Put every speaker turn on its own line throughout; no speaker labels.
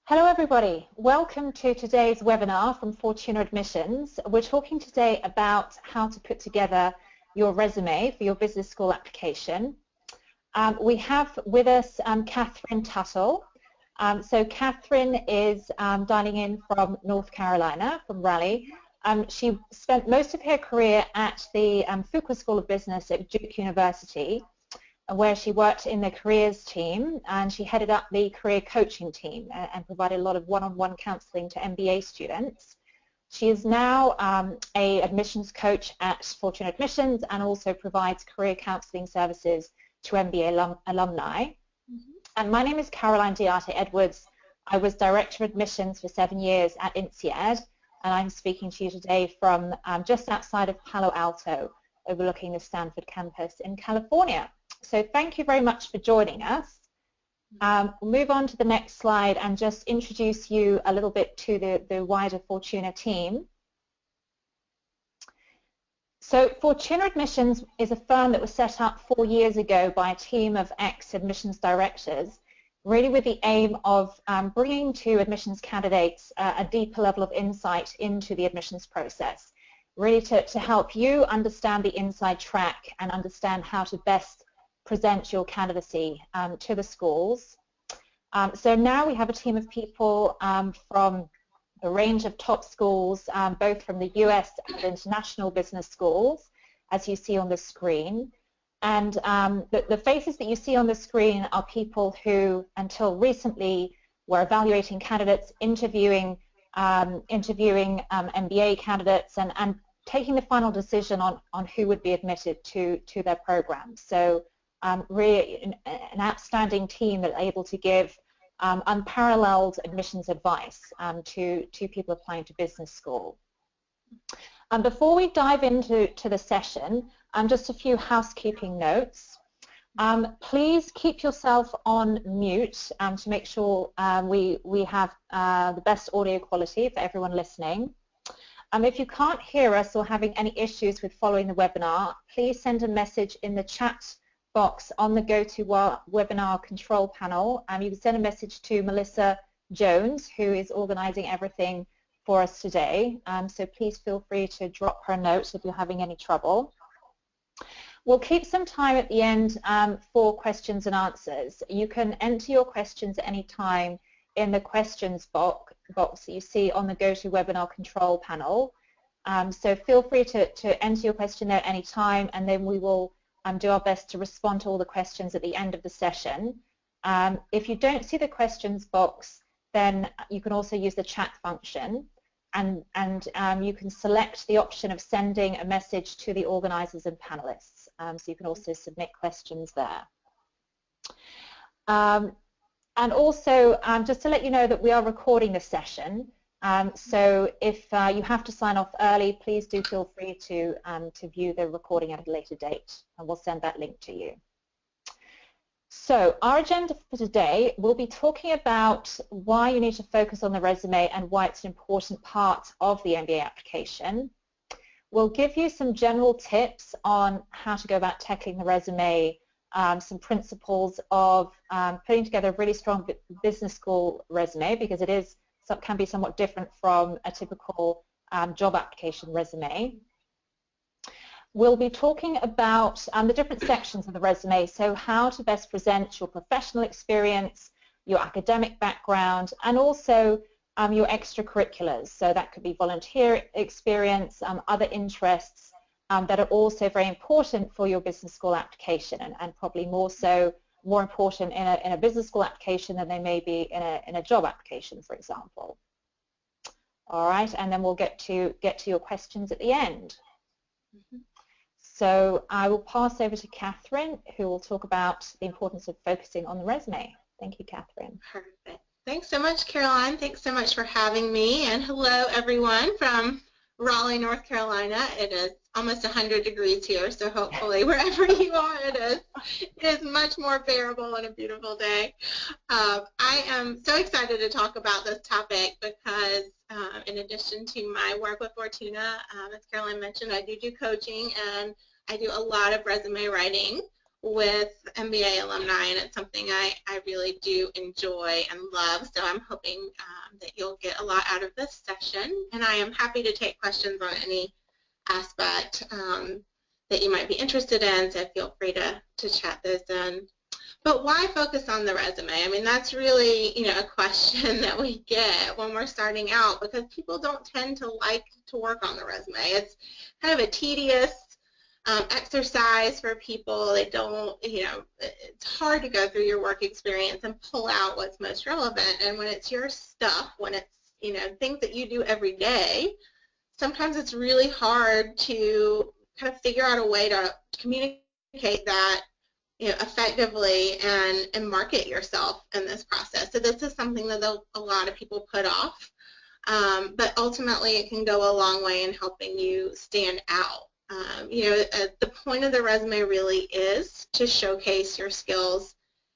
Hello everybody, welcome to today's webinar from Fortuna Admissions. We're talking today about how to put together your resume for your business school application. We have with us Catherine Tuttle. So Catherine is dialing in from North Carolina, from Raleigh. She spent most of her career at the Fuqua School of Business at Duke University, where she worked in the careers team, and she headed up the career coaching team and provided a lot of one-on-one counseling to MBA students. She is now a admissions coach at Fortuna Admissions and also provides career counseling services to MBA alumni. And my name is Caroline Diarte Edwards. I was Director of Admissions for 7 years at INSEAD, and I'm speaking to you today from just outside of Palo Alto, overlooking the Stanford campus in California. So thank you very much for joining us. We'll move on to the next slide and just introduce you a little bit to the wider Fortuna team. So Fortuna Admissions is a firm that was set up 4 years ago by a team of ex-admissions directors, really with the aim of bringing to admissions candidates a deeper level of insight into the admissions process, really to help you understand the inside track and understand how to best present your candidacy to the schools. So now we have a team of people from a range of top schools, both from the US and international business schools, as you see on the screen. And the faces that you see on the screen are people who, until recently, were evaluating candidates, interviewing MBA candidates, and taking the final decision on who would be admitted to their programs. So really an outstanding team that are able to give unparalleled admissions advice to people applying to business school. Before we dive into the session, just a few housekeeping notes. Please keep yourself on mute to make sure we have the best audio quality for everyone listening. If you can't hear us or having any issues with following the webinar, please send a message in the chat box on the GoToWebinar control panel. You can send a message to Melissa Jones, who is organizing everything for us today. So please feel free to drop her a note if you're having any trouble. We'll keep some time at the end for questions and answers. You can enter your questions at any time in the questions box that you see on the GoToWebinar control panel. So feel free to enter your question there at any time, and then we will do our best to respond to all the questions at the end of the session. If you don't see the questions box, then you can also use the chat function, and you can select the option of sending a message to the organizers and panelists. So you can also submit questions there. And also, just to let you know that we are recording the session. So if you have to sign off early, please do feel free to view the recording at a later date, and we'll send that link to you. So our agenda for today, we'll be talking about why you need to focus on the resume and why it's an important part of the MBA application. We'll give you some general tips on how to go about tackling the resume, some principles of putting together a really strong business school resume, because it can be somewhat different from a typical job application resume. We'll be talking about the different sections of the resume, so how to best present your professional experience, your academic background, and also your extracurriculars. So that could be volunteer experience, other interests that are also very important for your business school application, and probably more important in a business school application than they may be in a job application, for example. All right, and then we'll get to your questions at the end. So I will pass over to Catherine, who will talk about the importance of focusing on the resume. Thank you, Catherine.
Perfect. Thanks so much, Caroline. Thanks so much for having me. And hello, everyone from Raleigh, North Carolina. It is almost 100 degrees here, so hopefully wherever you are, it is much more bearable and a beautiful day. I am so excited to talk about this topic because in addition to my work with Fortuna, as Caroline mentioned, I do coaching, and I do a lot of resume writing with MBA alumni, and it's something I really do enjoy and love. So I'm hoping that you'll get a lot out of this session, and I am happy to take questions on any aspect that you might be interested in, so feel free to chat those in. But why focus on the resume? I mean, that's really, a question that we get when we're starting out, because people don't tend to like to work on the resume. It's kind of a tedious exercise for people. They don't, it's hard to go through your work experience and pull out what's most relevant. And when it's your stuff, when it's, things that you do every day, sometimes it's really hard to kind of figure out a way to communicate that effectively and market yourself in this process. So this is something that a lot of people put off, but ultimately it can go a long way in helping you stand out. The point of the resume really is to showcase your skills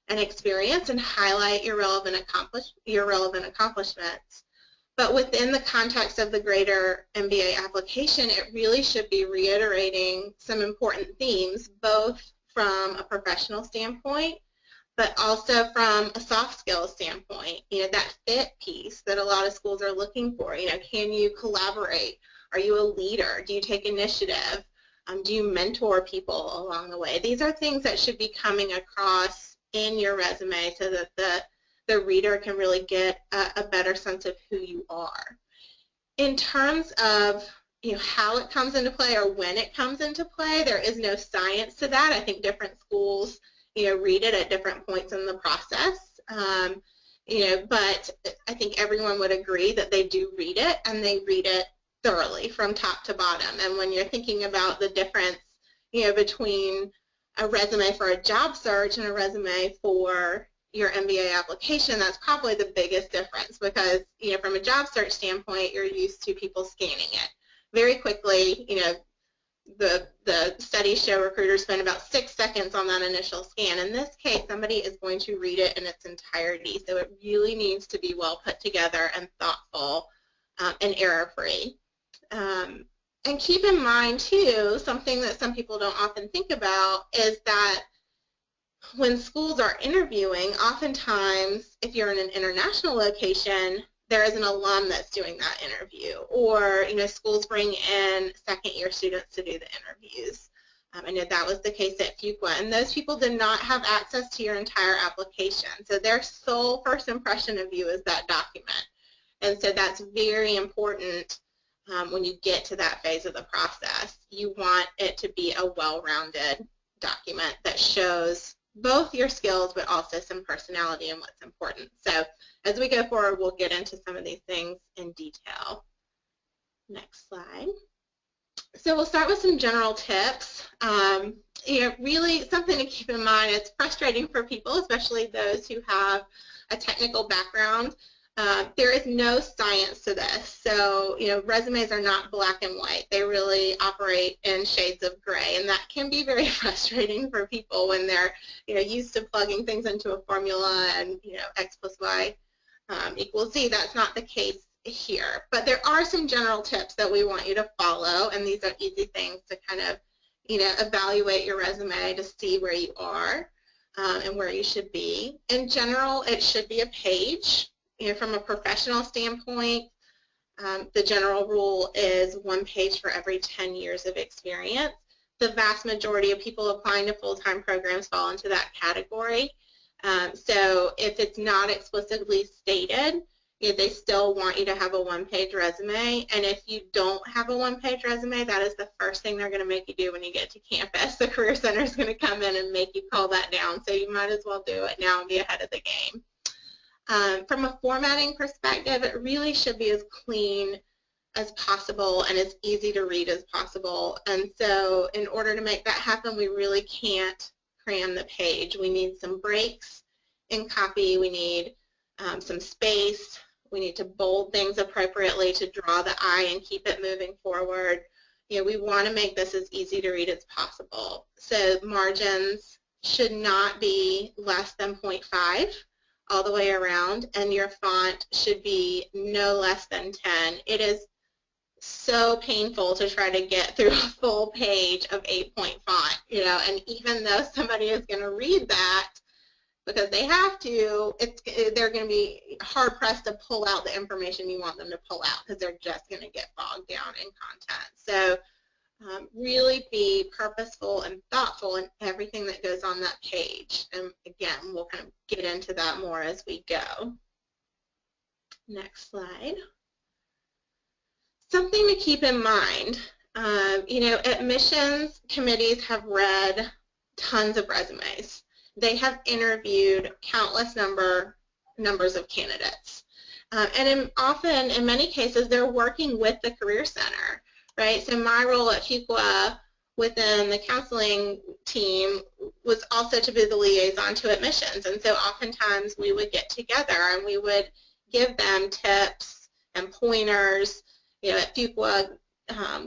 and experience and highlight your relevant accomplishments. But within the context of the greater MBA application, it really should be reiterating some important themes, both from a professional standpoint, but also from a soft skills standpoint. That fit piece that a lot of schools are looking for. Can you collaborate? Are you a leader? Do you take initiative? Do you mentor people along the way? These are things that should be coming across in your resume so that the reader can really get a better sense of who you are. In terms of how it comes into play or when it comes into play, there is no science to that. I think different schools, read it at different points in the process. But I think everyone would agree that they do read it, and they read it thoroughly from top to bottom. And when you're thinking about the difference, between a resume for a job search and a resume for your MBA application, that's probably the biggest difference, because from a job search standpoint, you're used to people scanning it very quickly. The studies show recruiters spend about 6 seconds on that initial scan. In this case, somebody is going to read it in its entirety, so it really needs to be well put together and thoughtful and error-free. And keep in mind, too, something that some people don't often think about is that when schools are interviewing, oftentimes, if you're in an international location, there is an alum that's doing that interview, or schools bring in second-year students to do the interviews. I know that was the case at Fuqua, and those people did not have access to your entire application, so their sole first impression of you is that document. And so that's very important when you get to that phase of the process. You want it to be a well-rounded document that shows both your skills but also some personality and what's important. So as we go forward, we'll get into some of these things in detail. Next slide. So we'll start with some general tips. Really something to keep in mind. It's frustrating for people, especially those who have a technical background. There is no science to this. So, resumes are not black and white. They really operate in shades of gray, and that can be very frustrating for people when they're, used to plugging things into a formula and, X plus Y equals Z. That's not the case here. But there are some general tips that we want you to follow, and these are easy things to kind of, evaluate your resume to see where you are and where you should be. In general, it should be a page. From a professional standpoint, the general rule is 1 page for every 10 years of experience. The vast majority of people applying to full-time programs fall into that category. So if it's not explicitly stated, they still want you to have a 1-page resume. And if you don't have a 1-page resume, that is the first thing they're going to make you do when you get to campus. The Career Center is going to come in and make you call that down. So you might as well do it now and be ahead of the game. From a formatting perspective, it really should be as clean as possible and as easy to read as possible. And so in order to make that happen, we really can't cram the page. We need some breaks in copy. We need some space. We need to bold things appropriately to draw the eye and keep it moving forward. We want to make this as easy to read as possible. So margins should not be less than 0.5. all the way around, and your font should be no less than 10. It is so painful to try to get through a full page of 8-point font, and even though somebody is going to read that because they have to, they're going to be hard-pressed to pull out the information you want them to pull out because they're just going to get bogged down in content. So really be purposeful and thoughtful in everything that goes on that page. And again, we'll kind of get into that more as we go. Next slide. Something to keep in mind, admissions committees have read tons of resumes. They have interviewed countless numbers of candidates. And often, in many cases, they're working with the Career Center, right? So my role at Fuqua within the counseling team was also to be the liaison to admissions. And so oftentimes we would get together and we would give them tips and pointers. At Fuqua,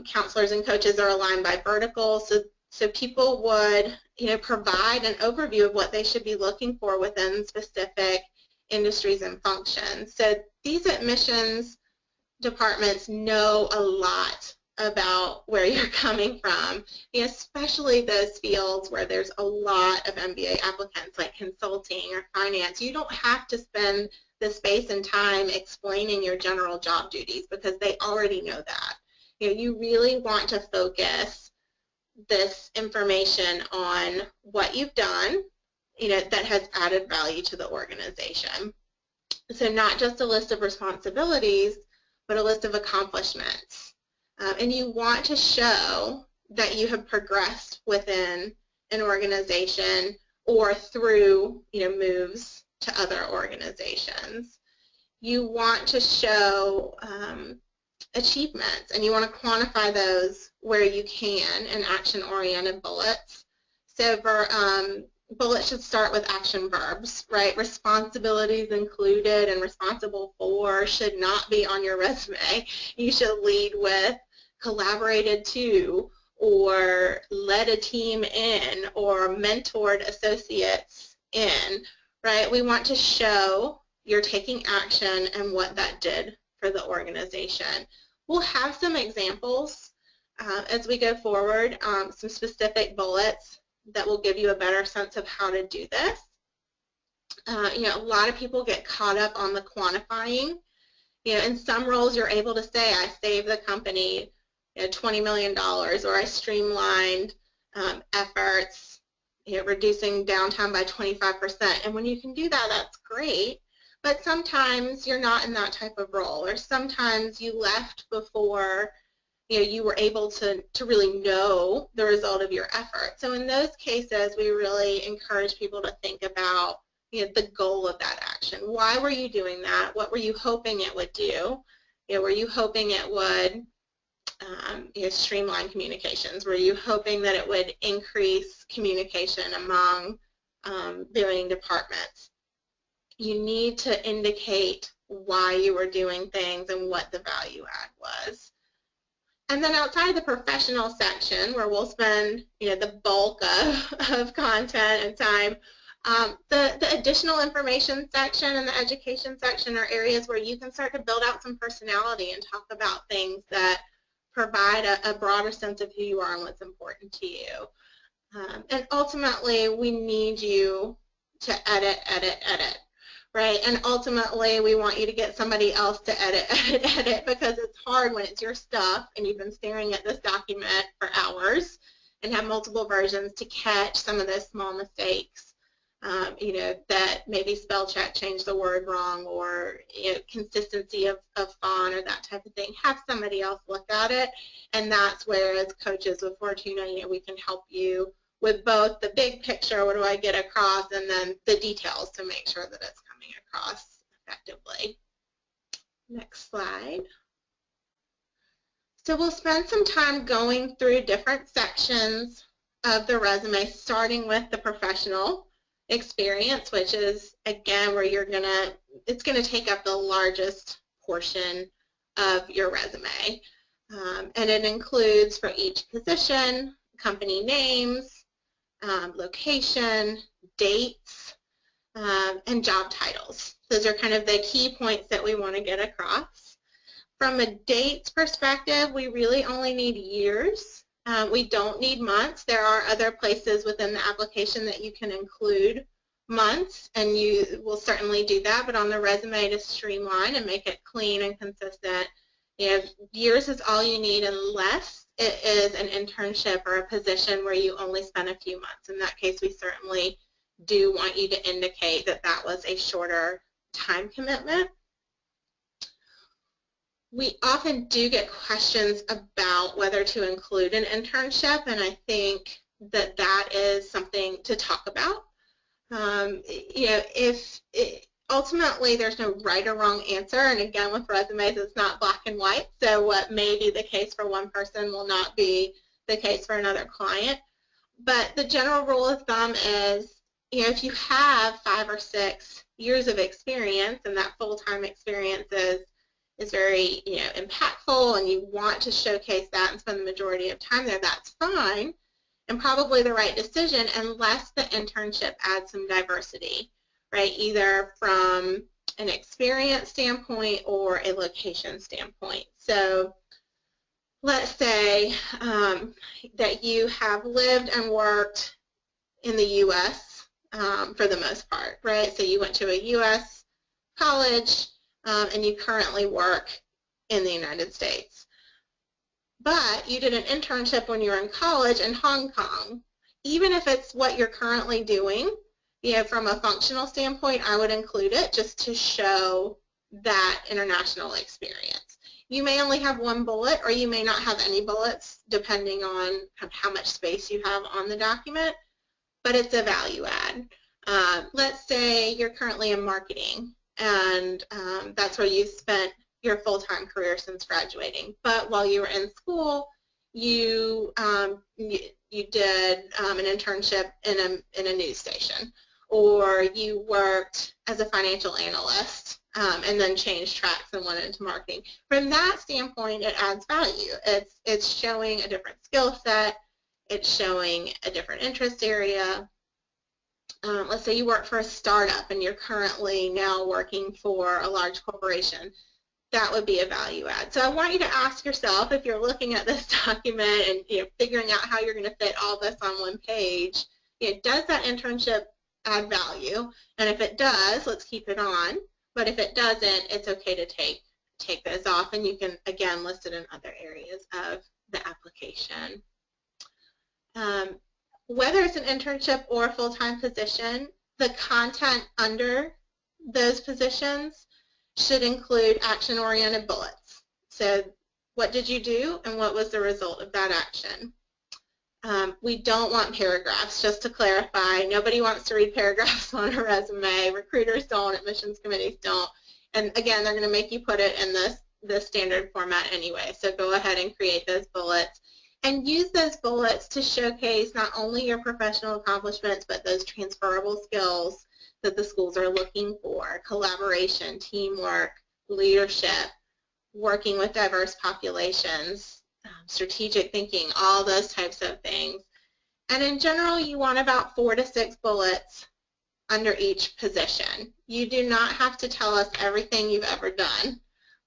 counselors and coaches are aligned by vertical, so people would, provide an overview of what they should be looking for within specific industries and functions. So these admissions departments know a lot about where you're coming from, especially those fields where there's a lot of MBA applicants like consulting or finance. You don't have to spend the space and time explaining your general job duties because they already know that. You really want to focus this information on what you've done, that has added value to the organization. So not just a list of responsibilities, but a list of accomplishments. And you want to show that you have progressed within an organization or through, moves to other organizations. You want to show achievements, and you want to quantify those where you can in action-oriented bullets. So for bullets should start with action verbs, right? Responsibilities included and responsible for should not be on your resume. You should lead with collaborated to, or led a team in, or mentored associates in, right? We want to show you're taking action and what that did for the organization. We'll have some examples as we go forward, some specific bullets that will give you a better sense of how to do this. A lot of people get caught up on the quantifying. In some roles you're able to say, I saved the company $20 million, or I streamlined efforts, reducing downtime by 25%. And when you can do that, that's great. But sometimes you're not in that type of role, or sometimes you left before you were able to really know the result of your effort. So in those cases, we really encourage people to think about the goal of that action. Why were you doing that? What were you hoping it would do? Were you hoping it would streamline communications? Were you hoping that it would increase communication among varying departments? You need to indicate why you were doing things and what the value add was. And then outside the professional section, where we'll spend the bulk of content and time, the additional information section and the education section are areas where you can start to build out some personality and talk about things that provide a broader sense of who you are and what's important to you. And ultimately, we need you to edit, right? And ultimately, we want you to get somebody else to edit, because it's hard when it's your stuff and you've been staring at this document for hours and have multiple versions to catch some of those small mistakes, that maybe spell check changed the word wrong, or consistency of font or that type of thing. Have somebody else look at it, and that's where, as coaches with Fortuna, we can help you with both the big picture, what do I get across, and then the details to make sure that it's coming across effectively. Next slide. So we'll spend some time going through different sections of the resume, starting with the professional experience, which is, again, where it's going to take up the largest portion of your resume. And it includes, for each position, company names, location, dates, and job titles. Those are kind of the key points that we want to get across. From a dates perspective, we really only need years. We don't need months. There are other places within the application that you can include months, and you will certainly do that, but on the resume to streamline and make it clean and consistent, years is all you need unless it is an internship or a position where you only spend a few months. In that case, we certainly do want you to indicate that that was a shorter time commitment. We often do get questions about whether to include an internship, and I think that that is something to talk about. Ultimately there's no right or wrong answer, and again with resumes it's not black and white, so what may be the case for one person will not be the case for another client. But the general rule of thumb is, if you have 5 or 6 years of experience and that full-time experience is very impactful and you want to showcase that and spend the majority of time there, that's fine and probably the right decision unless the internship adds some diversity, right? Either from an experience standpoint or a location standpoint. So let's say that you have lived and worked in the U.S. For the most part, right? So you went to a U.S. college and you currently work in the United States. But you did an internship when you were in college in Hong Kong. Even if it's what you're currently doing, from a functional standpoint, I would include it just to show that international experience. You may only have one bullet or you may not have any bullets depending on how much space you have on the document, but it's a value add. Let's say you're currently in marketing and that's where you spent your full-time career since graduating. But while you were in school, you did an internship in a news station, or you worked as a financial analyst and then changed tracks and went into marketing. From that standpoint, it adds value. It's showing a different skill set. It's showing a different interest area. Let's say you work for a startup and you're currently now working for a large corporation. That would be a value add. So I want you to ask yourself, if you're looking at this document and figuring out how you're going to fit all this on one page, does that internship add value? And if it does, let's keep it on. But if it doesn't, it's okay to take those off, and you can again list it in other areas of the application. Whether it's an internship or a full-time position, the content under those positions should include action-oriented bullets. So what did you do and what was the result of that action? We don't want paragraphs, just to clarify. Nobody wants to read paragraphs on a resume. Recruiters don't, admissions committees don't. And again, they're going to make you put it in the standard format anyway. So go ahead and create those bullets. And use those bullets to showcase not only your professional accomplishments, but those transferable skills that the schools are looking for: collaboration, teamwork, leadership, working with diverse populations, strategic thinking, all those types of things. And in general, you want about 4 to 6 bullets under each position. You do not have to tell us everything you've ever done.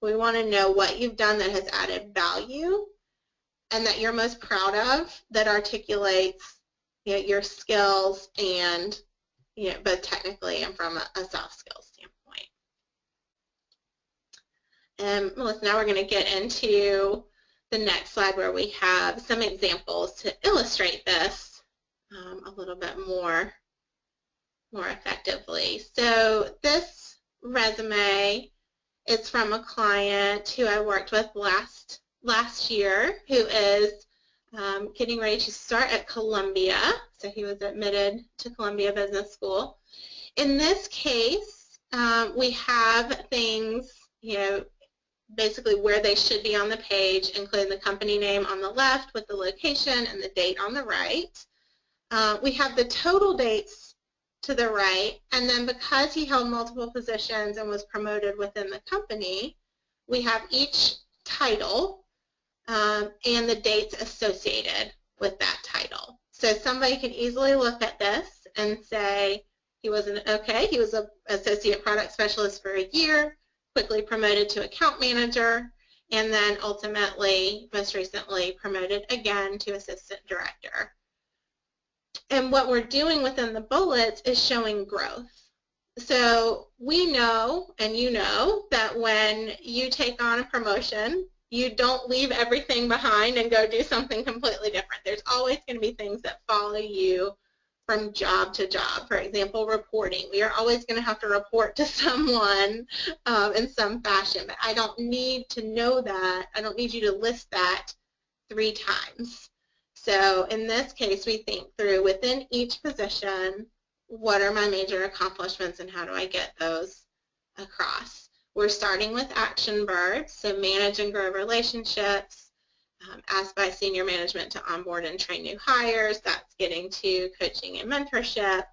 We want to know what you've done that has added value and that you're most proud of, that articulates your skills and both technically and from a soft skills standpoint. And Melissa, now we're going to get into the next slide where we have some examples to illustrate this a little bit more effectively. So this resume is from a client who I worked with last year, who is getting ready to start at Columbia. So he was admitted to Columbia Business School. In this case, we have things, basically where they should be on the page, including the company name on the left with the location and the date on the right. We have the total dates to the right, and then because he held multiple positions and was promoted within the company, we have each title and the dates associated with that title. So somebody can easily look at this and say he was an associate product specialist for a year, quickly promoted to account manager. and then ultimately, most recently, promoted again to assistant director. And what we're doing within the bullets is showing growth. So we know, and you know, that when you take on a promotion, you don't leave everything behind and go do something completely different. There's always going to be things that follow you from job to job. For example, reporting. We are always going to have to report to someone in some fashion, but I don't need to know that. I don't need you to list that 3 times. So in this case, we think through within each position, what are my major accomplishments and how do I get those across? We're starting with action verbs, so manage and grow relationships, asked by senior management to onboard and train new hires. That's getting to coaching and mentorship.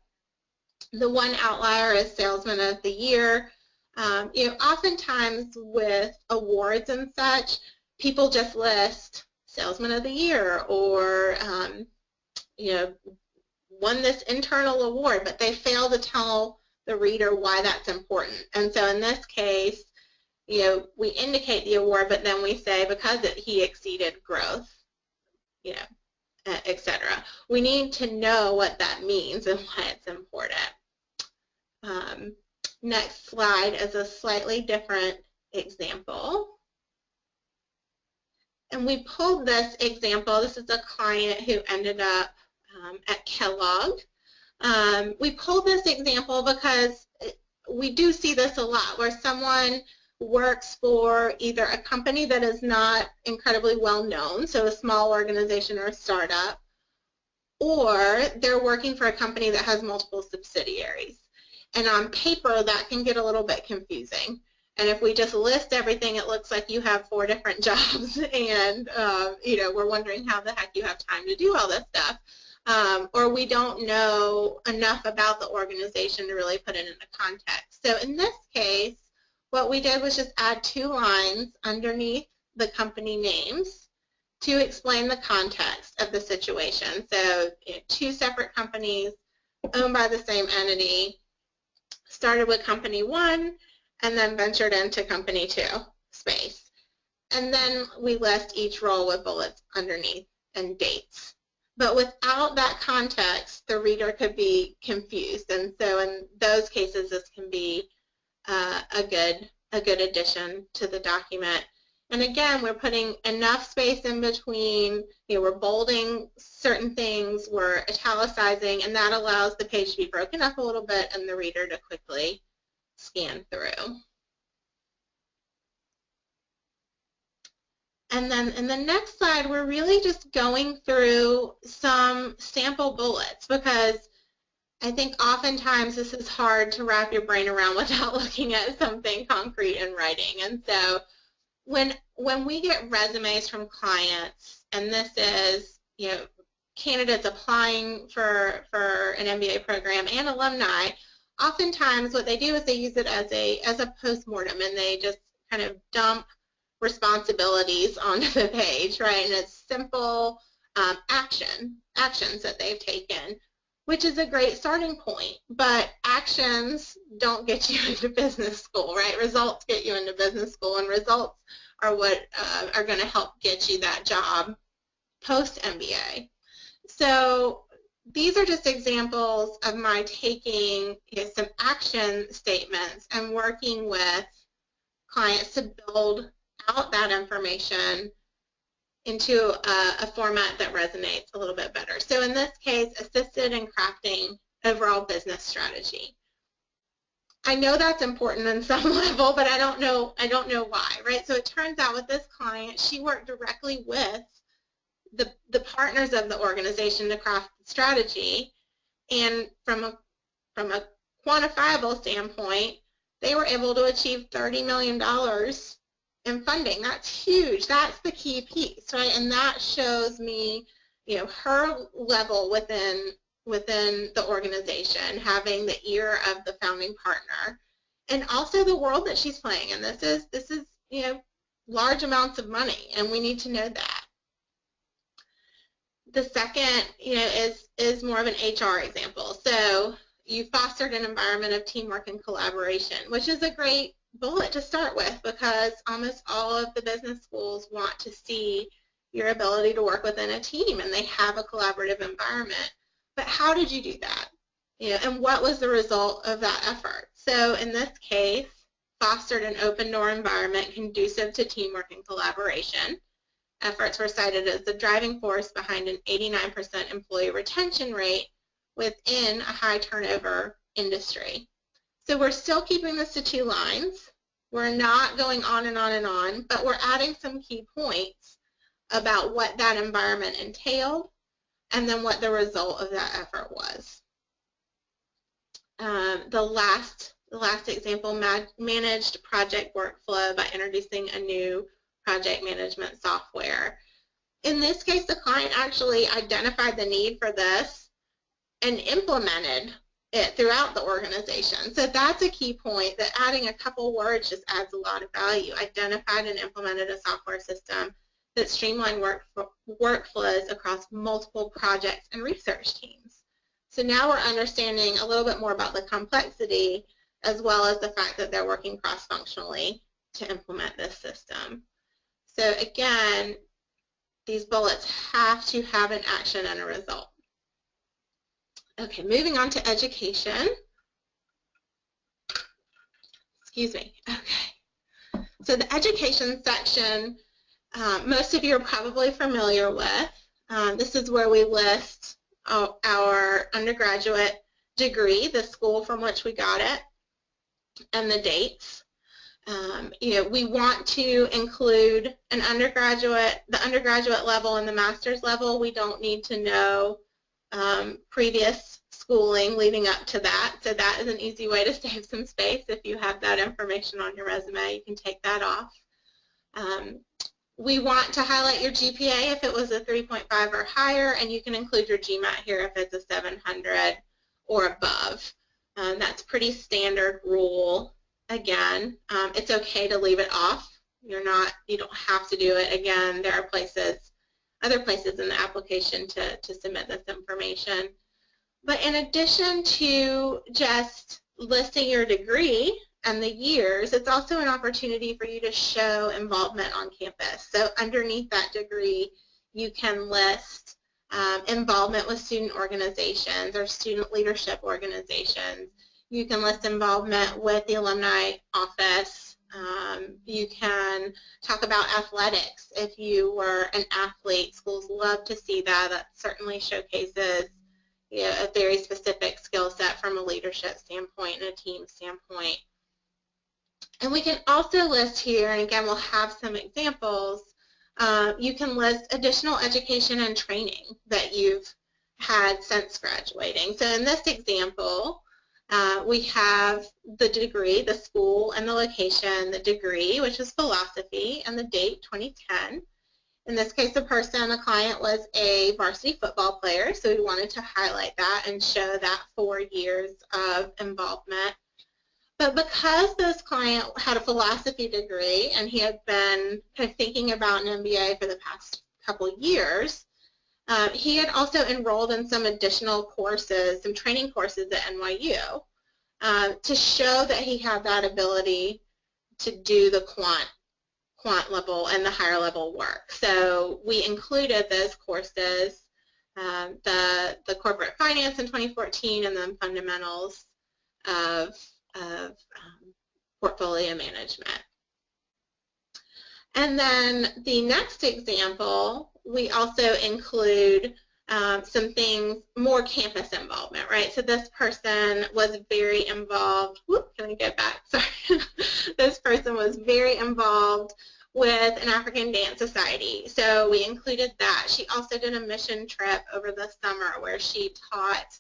The one outlier is Salesman of the Year. Oftentimes with awards and such, people just list Salesman of the Year or, won this internal award, but they fail to tell the reader why that's important. And so in this case, we indicate the award, but then we say because he exceeded growth, etc. We need to know what that means and why it's important. Next slide is a slightly different example. And we pulled this example. This is a client who ended up at Kellogg. We pulled this example because we do see this a lot where someone works for either a company that is not incredibly well known, so a small organization or a startup, or they're working for a company that has multiple subsidiaries. And on paper, that can get a little bit confusing. And if we just list everything, it looks like you have 4 different jobs, and we're wondering how the heck you have time to do all this stuff. Or we don't know enough about the organization to really put it into context. So in this case, what we did was just add 2 lines underneath the company names to explain the context of the situation. So 2 separate companies owned by the same entity, started with company 1 and then ventured into company 2 space. And then we list each role with bullets underneath and dates. But without that context, the reader could be confused. And so in those cases, this can be a good addition to the document. And again, we're putting enough space in between. We're bolding certain things, we're italicizing, and that allows the page to be broken up a little bit and the reader to quickly scan through. And then in the next slide, we're really just going through some sample bullets because I think oftentimes this is hard to wrap your brain around without looking at something concrete in writing. And so when we get resumes from clients, and this is candidates applying for an MBA program and alumni, oftentimes what they do is they use it as a postmortem, and they just kind of dump responsibilities onto the page, right? And it's simple actions that they've taken, which is a great starting point. But actions don't get you into business school, right? Results get you into business school, and results are what are going to help get you that job post-MBA. So these are just examples of my taking some action statements and working with clients to build out that information into a format that resonates a little bit better. So in this case, assisted in crafting overall business strategy. I know that's important on some level, but I don't know why, right? So it turns out with this client, she worked directly with the partners of the organization to craft the strategy, and from a quantifiable standpoint, they were able to achieve $30 million in funding. That's huge. That's the key piece, right? And that shows me, her level within the organization, having the ear of the founding partner, and also the world that she's playing in. This is large amounts of money, and we need to know that. The second, is more of an HR example. So you fostered an environment of teamwork and collaboration, which is a great bullet to start with, because almost all of the business schools want to see your ability to work within a team, and they have a collaborative environment. But how did you do that? And what was the result of that effort? So in this case, fostered an open door environment conducive to teamwork and collaboration. Efforts were cited as the driving force behind an 89% employee retention rate within a high turnover industry. So we're still keeping this to 2 lines. We're not going on and on and on, but we're adding some key points about what that environment entailed and then what the result of that effort was. The last example, managed project workflow by introducing a new project management software. In this case, the client actually identified the need for this and implemented it throughout the organization. So that's a key point, that adding a couple words just adds a lot of value. Identified and implemented a software system that streamlined workflows across multiple projects and research teams. So now we're understanding a little bit more about the complexity, as well as the fact that they're working cross-functionally to implement this system. So again, these bullets have to have an action and a result. Okay, moving on to education. Excuse me. Okay. So the education section, most of you are probably familiar with. This is where we list our undergraduate degree, the school from which we got it, and the dates. We want to include the undergraduate level and the master's level. We don't need to know previous schooling leading up to that, so that is an easy way to save some space. If you have that information on your resume, you can take that off. We want to highlight your GPA if it was a 3.5 or higher, and you can include your GMAT here if it's a 700 or above. That's pretty standard rule. Again, it's okay to leave it off. You don't have to do it. Again, there are other places in the application to submit this information. But in addition to just listing your degree and the years, it's also an opportunity for you to show involvement on campus. So underneath that degree, you can list involvement with student organizations or student leadership organizations. You can list involvement with the alumni office. You can talk about athletics. If you were an athlete, schools love to see that. That certainly showcases a very specific skill set from a leadership standpoint and a team standpoint. And we can also list here, and again we'll have some examples, you can list additional education and training that you've had since graduating. So in this example, we have the degree, the school, and the location, the degree, which is philosophy, and the date, 2010. In this case, the client was a varsity football player, so we wanted to highlight that and show that 4 years of involvement. But because this client had a philosophy degree and he had been kind of thinking about an MBA for the past couple years, he had also enrolled in some additional courses, some training courses at NYU to show that he had that ability to do the quant level and the higher level work. So we included those courses, the corporate finance in 2014 and then fundamentals of portfolio management. And then the next example, we also include some things, more campus involvement, right? So this person was very involved. Whoop, can I get back? Sorry. This person was very involved with an African dance society. So we included that. She also did a mission trip over the summer where she taught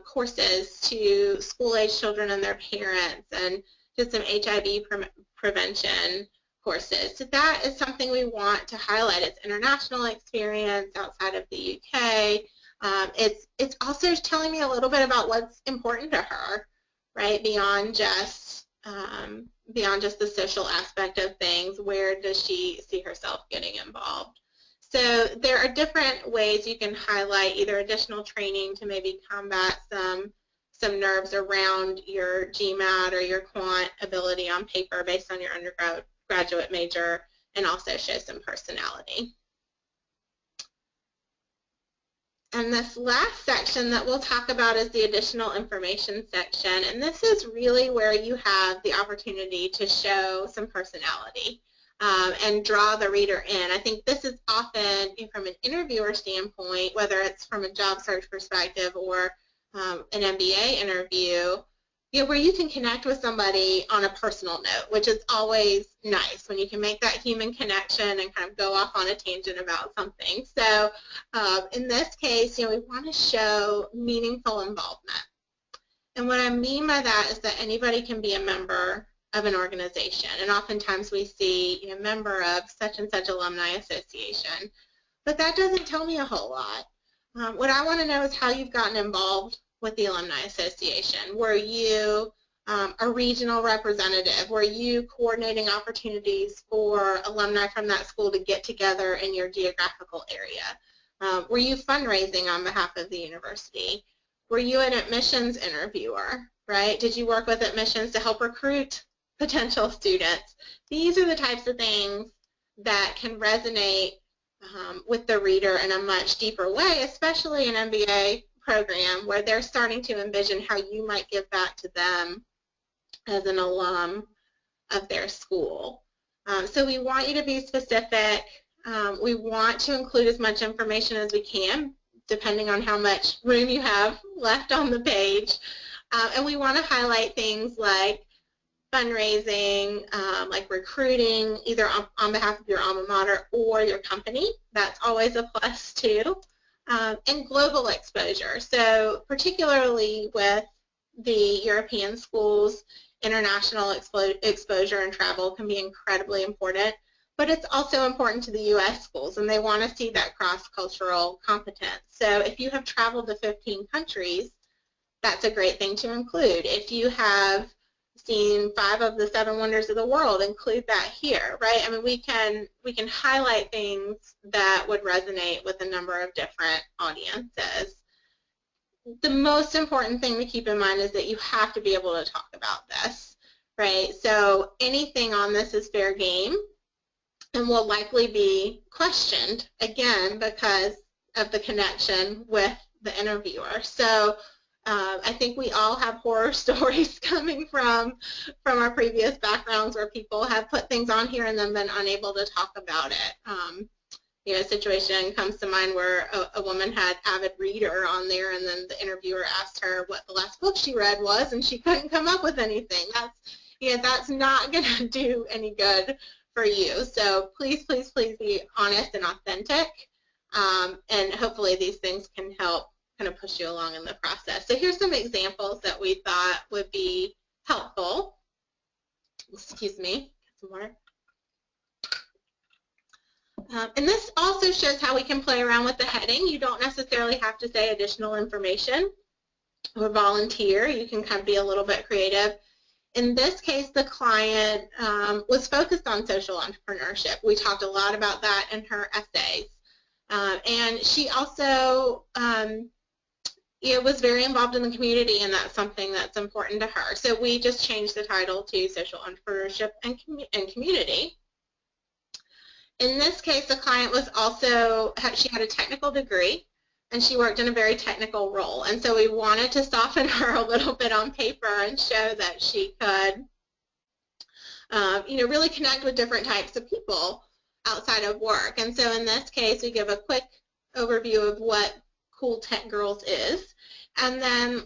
courses to school-age children and their parents and did some HIV prevention courses. So that is something we want to highlight. It's international experience outside of the UK. It's also telling me a little bit about what's important to her, right? Beyond just the social aspect of things. Where does she see herself getting involved? So there are different ways you can highlight either additional training to maybe combat some nerves around your GMAT or your quant ability on paper based on your undergraduate major, and also show some personality. And this last section that we'll talk about is the additional information section, and this is really where you have the opportunity to show some personality and draw the reader in. I think this is often, from an interviewer standpoint, whether it's from a job search perspective or an MBA interview, where you can connect with somebody on a personal note, which is always nice when you can make that human connection and kind of go off on a tangent about something. So in this case, we want to show meaningful involvement. And what I mean by that is that anybody can be a member of an organization, and oftentimes we see a member of such and such alumni association, but that doesn't tell me a whole lot. What I want to know is how you've gotten involved with the Alumni Association. Were you a regional representative? Were you coordinating opportunities for alumni from that school to get together in your geographical area? Were you fundraising on behalf of the university? Were you an admissions interviewer, right? Did you work with admissions to help recruit potential students? These are the types of things that can resonate with the reader in a much deeper way, especially an MBA program where they're starting to envision how you might give back to them as an alum of their school. So we want you to be specific. We want to include as much information as we can, depending on how much room you have left on the page. And we want to highlight things like fundraising, like recruiting, either on behalf of your alma mater or your company. That's always a plus too. And global exposure. So particularly with the European schools, international exposure and travel can be incredibly important, but it's also important to the U.S. schools, and they want to see that cross-cultural competence. So if you have traveled to 15 countries, that's a great thing to include. If you have seen 5 of the 7 wonders of the world, include that here, right? I mean, we can highlight things that would resonate with a number of different audiences. The most important thing to keep in mind is that you have to be able to talk about this, right? So anything on this is fair game and will likely be questioned, again, because of the connection with the interviewer. So I think we all have horror stories coming from our previous backgrounds where people have put things on here and then been unable to talk about it. A situation comes to mind where a woman had avid reader on there, and then the interviewer asked her what the last book she read was, and she couldn't come up with anything. That's not going to do any good for you. So please, please, please be honest and authentic, and hopefully these things can help kind of push you along in the process. So here's some examples that we thought would be helpful. Excuse me, some water. And this also shows how we can play around with the heading. You don't necessarily have to say additional information or volunteer. You can kind of be a little bit creative. In this case, the client was focused on social entrepreneurship. We talked a lot about that in her essays. And she also was very involved in the community, and that's something that's important to her. So we just changed the title to Social Entrepreneurship and Community. In this case, the client was also, she had a technical degree, and she worked in a very technical role. And so we wanted to soften her a little bit on paper and show that she could, really connect with different types of people outside of work. And so in this case, we give a quick overview of what Cool Tech Girls is, and then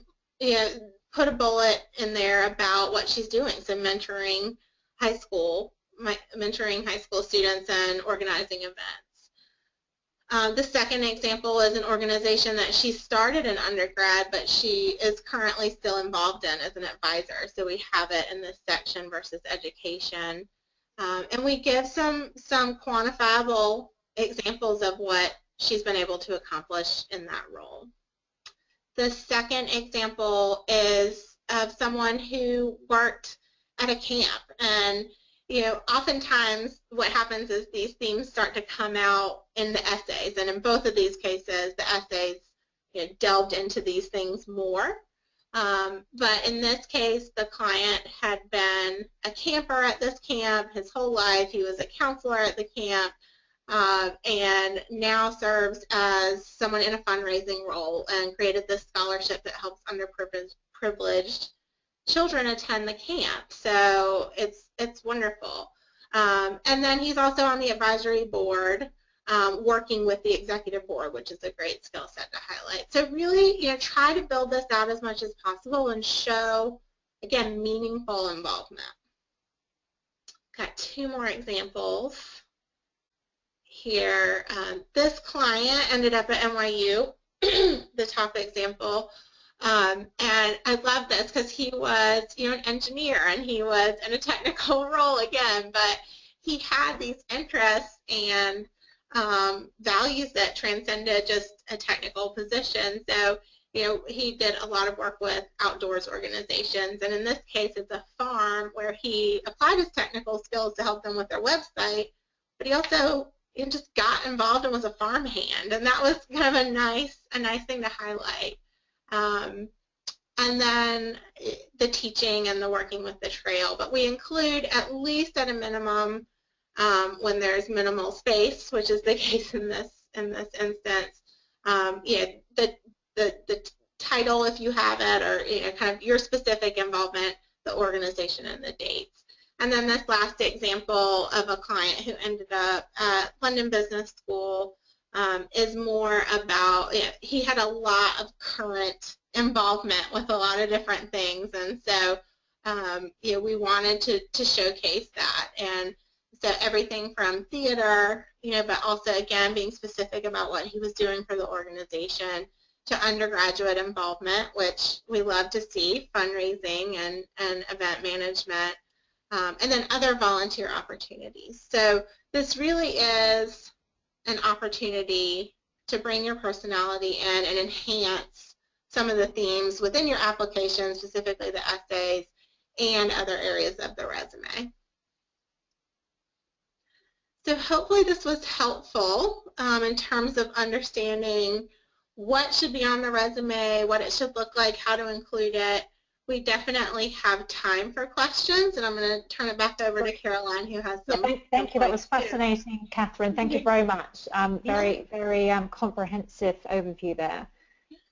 put a bullet in there about what she's doing. So mentoring high school students and organizing events. The second example is an organization that she started in undergrad, but she is currently still involved in as an advisor. So we have it in this section versus education. And we give some quantifiable examples of what she's been able to accomplish in that role. The second example is of someone who worked at a camp, and oftentimes what happens is these themes start to come out in the essays, and in both of these cases, the essays delved into these things more. But in this case, the client had been a camper at this camp his whole life. He was a counselor at the camp, and now serves as someone in a fundraising role and created this scholarship that helps underprivileged children attend the camp. So it's wonderful. And then he's also on the advisory board, working with the executive board, which is a great skill set to highlight. So really, try to build this out as much as possible and show, again, meaningful involvement. Got two more examples here. This client ended up at NYU, the top example. And I love this because he was, an engineer and he was in a technical role again, but he had these interests and values that transcended just a technical position. So, he did a lot of work with outdoors organizations, and in this case, it's a farm where he applied his technical skills to help them with their website, but he also just got involved and was a farm hand, and that was kind of a nice thing to highlight. And then the teaching and the working with the trail, but we include at least at a minimum when there's minimal space, which is the case in this instance. The title, if you have it, or kind of your specific involvement, the organization, and the dates. And then this last example of a client who ended up at London Business School is more about, he had a lot of current involvement with a lot of different things, and so we wanted to showcase that. And so everything from theater, but also, again, being specific about what he was doing for the organization, to undergraduate involvement, which we love to see, fundraising and event management, and then other volunteer opportunities. So this really is an opportunity to bring your personality in and enhance some of the themes within your application, specifically the essays and other areas of the resume. So hopefully this was helpful in terms of understanding what should be on the resume, what it should look like, how to include it. We definitely have time for questions, and I'm going to turn it back over to Caroline, who has some.
Thank you. That was fascinating, Catherine. Thank you very much. Very comprehensive overview there.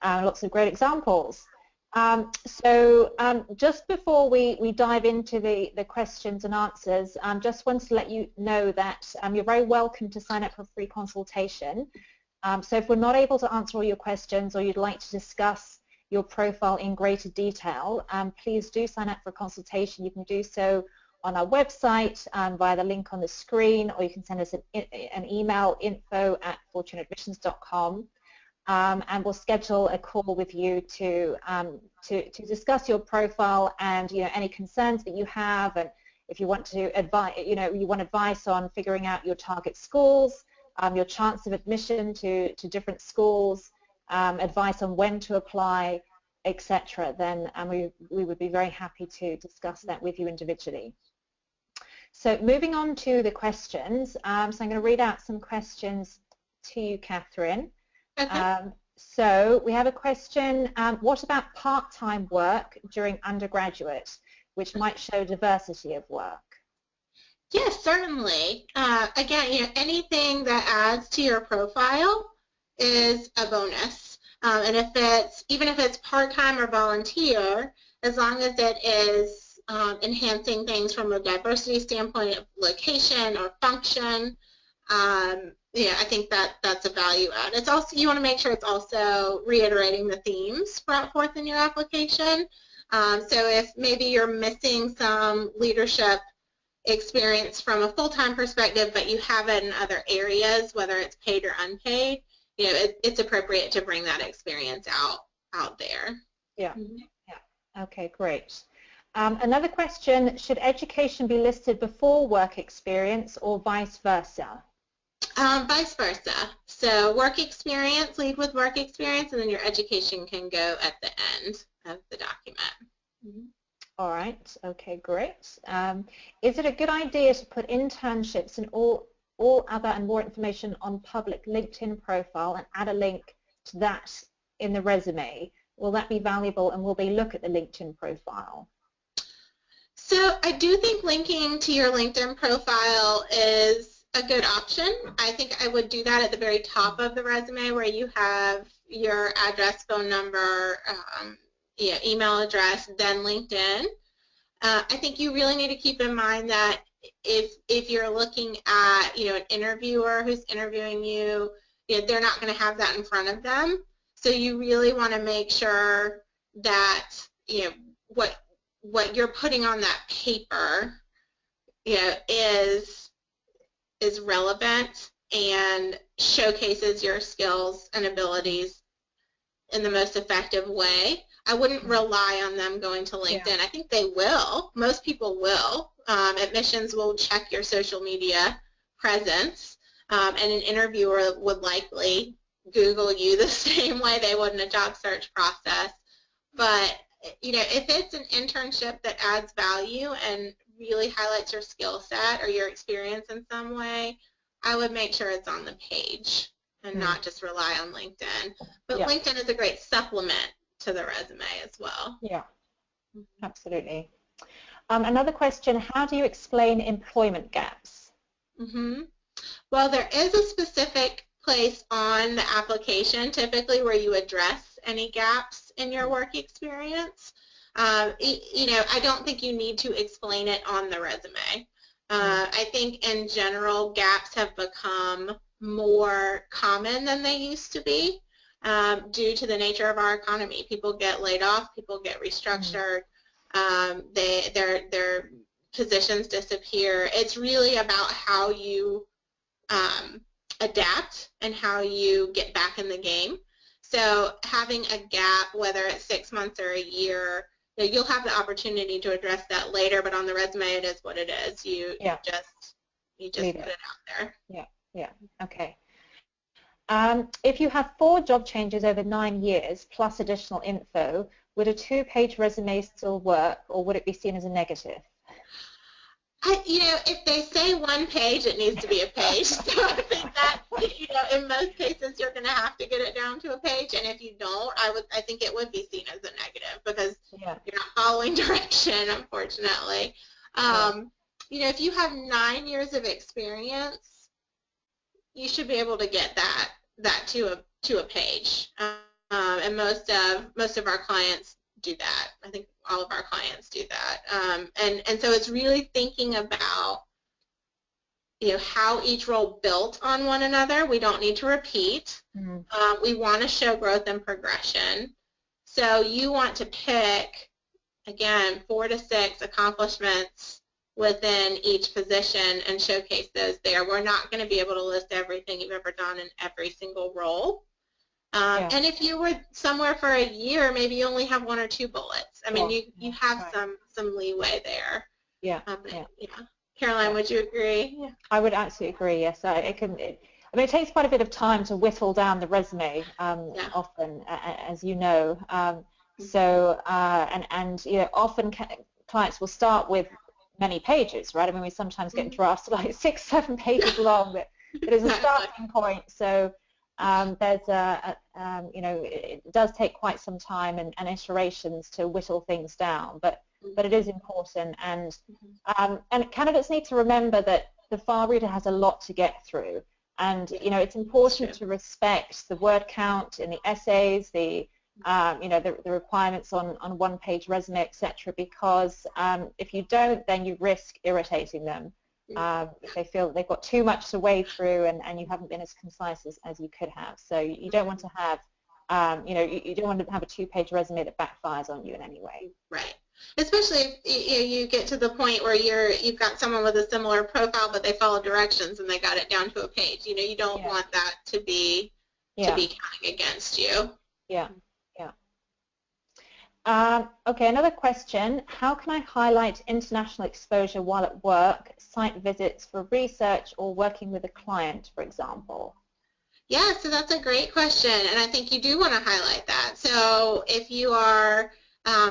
Lots of great examples. So just before we dive into the questions and answers, just wanted to let you know that you're very welcome to sign up for a free consultation. So if we're not able to answer all your questions, or you'd like to discuss your profile in greater detail, please do sign up for a consultation. You can do so on our website via the link on the screen, or you can send us an email, info@fortunaadmissions.com, and we'll schedule a call with you to discuss your profile and any concerns that you have, and if you want to you want advice on figuring out your target schools, your chance of admission to different schools, advice on when to apply, etc., then we would be very happy to discuss that with you individually. So moving on to the questions, so I'm going to read out some questions to you, Catherine. Okay. So we have a question, what about part-time work during undergraduate, which might show diversity of work?
Yes, certainly. Again, anything that adds to your profile is a bonus. And even if it's part-time or volunteer, as long as it is enhancing things from a diversity standpoint of location or function, I think that's a value add. It's also, you want to make sure it's also reiterating the themes brought forth in your application. So if maybe you're missing some leadership experience from a full-time perspective, but you have it in other areas, whether it's paid or unpaid, it's appropriate to bring that experience out there.
Yeah. Yeah. Okay, great. Another question, should education be listed before work experience or vice versa?
Vice versa. So work experience, lead with work experience, and then your education can go at the end of the document. Mm-hmm.
All right. Okay, great. Is it a good idea to put internships and all other and more information on public LinkedIn profile and add a link to that in the resume will that be valuable, and will they look at the LinkedIn profile?
So I do think linking to your LinkedIn profile is a good option. I think I would do that at the very top of the resume, where you have your address, phone number, email address, then LinkedIn. I think you really need to keep in mind that if you're looking at an interviewer who's interviewing you, they're not going to have that in front of them. So you really want to make sure that what you're putting on that paper is relevant and showcases your skills and abilities in the most effective way. I wouldn't rely on them going to LinkedIn. Yeah. I think they will. Most people will. Admissions will check your social media presence, and an interviewer would likely Google you the same way they would in a job search process. But if it's an internship that adds value and really highlights your skill set or your experience in some way, I would make sure it's on the page and not just rely on LinkedIn. But LinkedIn is a great supplement to the resume as well.
Yeah, absolutely. Another question, how do you explain employment gaps?
Well, there is a specific place on the application typically where you address any gaps in your work experience. I don't think you need to explain it on the resume. I think in general gaps have become more common than they used to be due to the nature of our economy. People get laid off, people get restructured, their positions disappear. It's really about how you adapt and how you get back in the game. So having a gap, whether it's 6 months or a year, you'll have the opportunity to address that later, but on the resume it is what it is. You just put it out there.
Yeah, okay. If you have 4 job changes over 9 years plus additional info, would a 2-page resume still work, or would it be seen as a negative?
If they say 1 page, it needs to be a page. So I think that, in most cases, you're going to have to get it down to a page. And if you don't, I think it would be seen as a negative because you're not following direction, unfortunately. If you have 9 years of experience, you should be able to get that to a page. And most of our clients do that. I think all of our clients do that. And so it's really thinking about how each role built on one another. We don't need to repeat. We want to show growth and progression. So you want to pick, again, 4 to 6 accomplishments within each position and showcase those there. We're not going to be able to list everything you've ever done in every single role. And if you were somewhere for a year, maybe you only have 1 or 2 bullets. I mean, you have some leeway there. Caroline, would you agree?
Yeah. I would absolutely agree. Yes, it takes quite a bit of time to whittle down the resume. Often, as you know. Often clients will start with many pages, right? I mean, we sometimes get drafts like 6, 7 pages long, but it is a starting point. So. It does take quite some time and iterations to whittle things down, but it is important, and candidates need to remember that the file reader has a lot to get through, and it's important to respect the word count in the essays, the requirements on 1-page resume, etc. Because if you don't, then you risk irritating them. If they feel that they've got too much to wade through and you haven't been as concise as you could have. So you don't want to have, you don't want to have a 2-page resume that backfires on you in any way.
Right. Especially if you get to the point where you've got someone with a similar profile, but they follow directions and they got it down to a page. You don't want that to be counting against you.
Yeah. Okay, another question. How can I highlight international exposure while at work, site visits for research, or working with a client, for example?
Yeah, so that's a great question, and I think you do want to highlight that. So if you are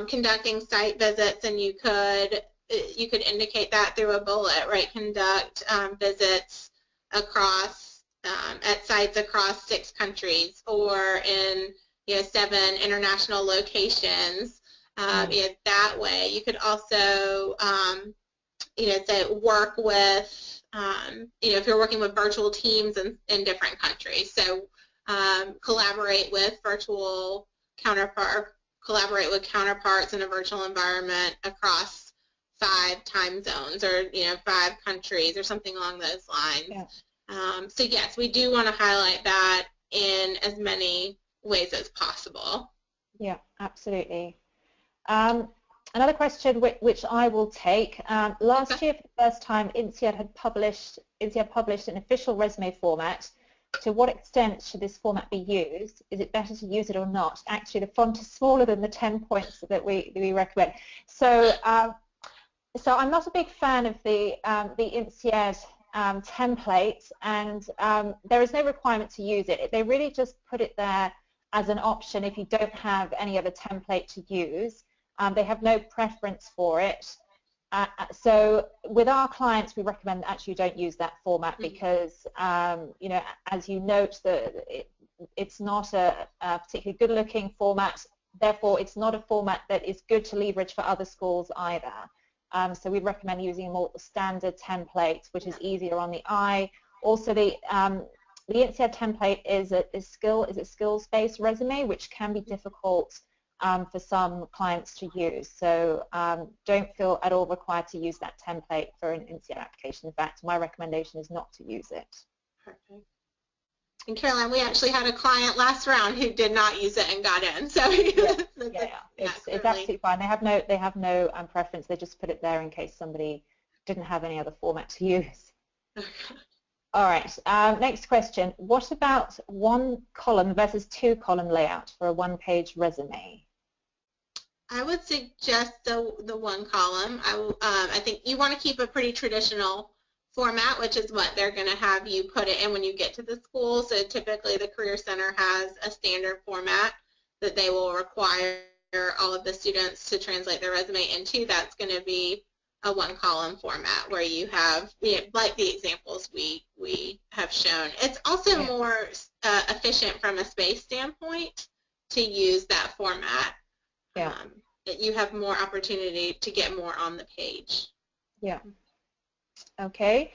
conducting site visits, and you could indicate that through a bullet, right? Conduct visits across at sites across 6 countries, or in 7 international locations. That way. You could also, say work with, if you're working with virtual teams in different countries. So collaborate with counterparts in a virtual environment across 5 time zones, or 5 countries, or something along those lines.
Yeah.
So yes, we do want to highlight that in as many ways as possible.
Yeah, absolutely. Another question which I will take. Last year, for the first time, INSEAD published an official resume format. To what extent should this format be used? Is it better to use it or not? Actually, the font is smaller than the 10 points that we recommend. So, so I'm not a big fan of the INSEAD template, and there is no requirement to use it. They really just put it there as an option if you don't have any other template to use. They have no preference for it. So with our clients, we recommend that actually you don't use that format because, as you note, it's not a particularly good-looking format. Therefore, it's not a format that is good to leverage for other schools either. So we recommend using a more standard template, which is easier on the eye. Also, the INSEAD template is a skills-based resume, which can be difficult for some clients to use. So don't feel at all required to use that template for an INSEAD application. In fact, my recommendation is not to use it.
Perfect. And Caroline, we actually had a client last round who did not use it and got in. So
it's absolutely fine. They have no preference. They just put it there in case somebody didn't have any other format to use. All right, next question. What about 1 column versus 2 column layout for a 1-page resume?
I would suggest the 1 column. I think you want to keep a pretty traditional format, which is what they're going to have you put it in when you get to the school. So typically the Career Center has a standard format that they will require all of the students to translate their resume into. That's going to be a 1-column format where you have, like the examples we have shown. It's also more efficient from a space standpoint to use that format.
Yeah.
You have more opportunity to get more on the page.
Yeah. Okay.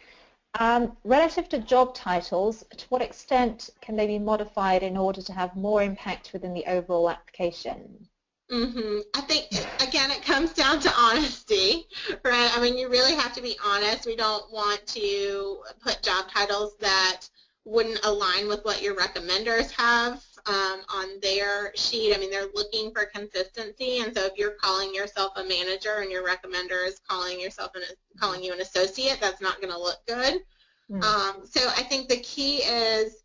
Relative to job titles, to what extent can they be modified in order to have more impact within the overall application?
I think, again, it comes down to honesty, right? I mean, you really have to be honest. We don't want to put job titles that wouldn't align with what your recommenders have on their sheet. I mean, they're looking for consistency, and so if you're calling yourself a manager and your recommender is calling you an associate, that's not going to look good. So I think the key is,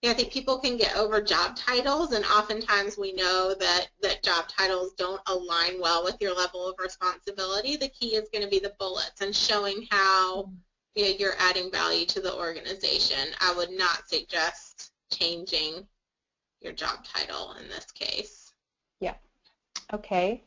I think people can get over job titles, and oftentimes we know that job titles don't align well with your level of responsibility. The key is going to be the bullets and showing how you're adding value to the organization. I would not suggest changing your job title in this case.
Yeah. Okay.